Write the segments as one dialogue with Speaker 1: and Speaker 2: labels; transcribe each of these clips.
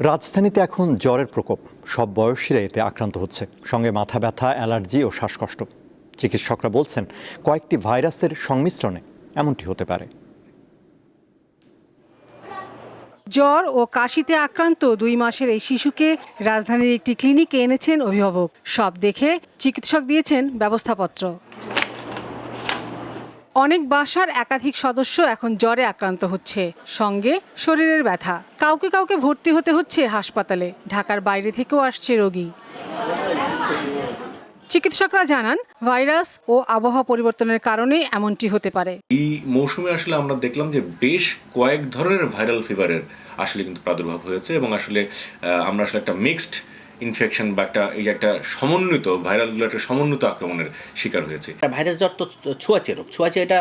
Speaker 1: রাজধানীতে এখন জ্বরের প্রকোপ, সব বয়সীরা এতে আক্রান্ত হচ্ছে, সঙ্গে মাথা ব্যথা, অ্যালার্জি ও শ্বাসকষ্ট। চিকিৎসকরা বলছেন কয়েকটি ভাইরাসের সংমিশ্রণে এমনটি হতে পারে।
Speaker 2: জ্বর ও কাশিতে আক্রান্ত 2 মাসের এই শিশুকে রাজধানীর একটি ক্লিনিকে এনেছেন অভিভাবক। সব দেখে চিকিৎসক দিয়েছেন ব্যবস্থাপত্র। অনেক বাসার একাধিক সদস্য এখন জ্বরে আক্রান্ত হচ্ছে, সঙ্গে শরীরের ব্যথা। কাউকে কাউকে ভর্তি হতে হচ্ছে হাসপাতালে। ঢাকার বাইরে থেকেও আসছে রোগী। চিকিৎসকরা জানান, ভাইরাস ও আবহাওয়া পরিবর্তনের কারণে এমনটি হতে পারে।
Speaker 3: এই মৌসুমে আসলে আমরা দেখলাম যে বেশ কয়েক ধরনের ভাইরাল ফিভারের আসলে কিন্তু প্রাদুর্ভাব হয়েছে এবং আসলে আমরা আসলে একটা মিক্সড ইনফেকশন বা একটা সমন্বিত ভাইরালগুলো একটা সমন্বিত আক্রমণের শিকার হয়েছে।
Speaker 4: ভাইরাস জ্বর তো ছোঁয়াচে রোগ। ছোঁয়াচে এটা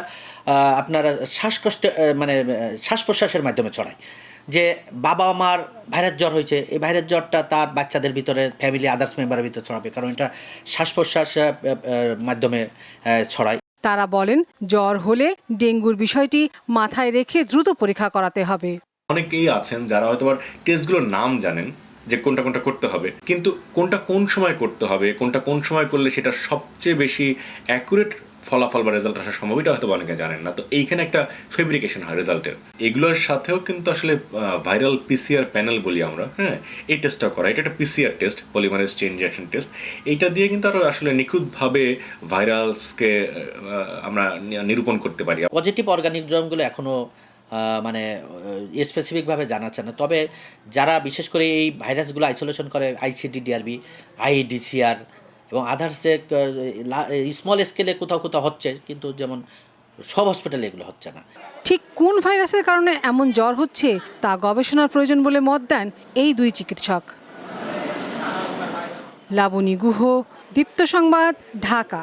Speaker 4: আপনার শ্বাসকষ্ট মানে শ্বাস প্রশ্বাসের মাধ্যমে ছড়ায়। যে বাবা মার ভাইরাস জ্বর হয়েছে, এই ভাইরাস জ্বরটা তার বাচ্চাদের ভিতরে, ফ্যামিলি আদার্স মেম্বারের ভিতরে ছড়াবে, কারণ এটা শ্বাস প্রশ্বাস মাধ্যমে ছড়ায়।
Speaker 2: তারা বলেন, জ্বর হলে ডেঙ্গুর বিষয়টি মাথায় রেখে দ্রুত পরীক্ষা করাতে হবে।
Speaker 3: অনেকেই আছেন যারা হয়তো টেস্টগুলোর নাম জানেন যে কোনটা কোনটা করতে হবে, কিন্তু কোনটা কোন সময় করতে হবে, কোনটা কোন সময় করলে সেটা সবচেয়ে বেশি অ্যাকুরেট ফলাফল বা রেজাল্ট আসার সম্ভব, এটা হয়তো অনেকে জানেন না। তো এইখানে একটা ফেব্রিকেশন হয় রেজাল্টের। এগুলোর সাথেও কিন্তু আসলে ভাইরাল পিসিআর প্যানেল বলি আমরা, এই টেস্টটা করা, এটা একটা PCR test, polymerase chain reaction test. এইটা দিয়ে কিন্তু আরও আসলে নিখুঁতভাবে ভাইরাসকে আমরা নিরূপণ করতে পারি।
Speaker 4: পজিটিভ অর্গানিক জর্মগুলো এখনও মানে স্পেসিফিকভাবে জানা যাচ্ছে না। তবে যারা বিশেষ করে এই ভাইরাসগুলো আইসোলেশন করে, ICD-DRB, IDCR এবং আদার্সে স্মল স্কেলে কোথাও কোথাও হচ্ছে, কিন্তু যেমন সব হসপিটালে এগুলো হচ্ছে না।
Speaker 2: ঠিক কোন ভাইরাসের কারণে এমন জ্বর হচ্ছে তা গবেষণার প্রয়োজন বলে মত দেন এই 2 চিকিৎসক। লাবণী গুহ, দীপ্ত সংবাদ, ঢাকা।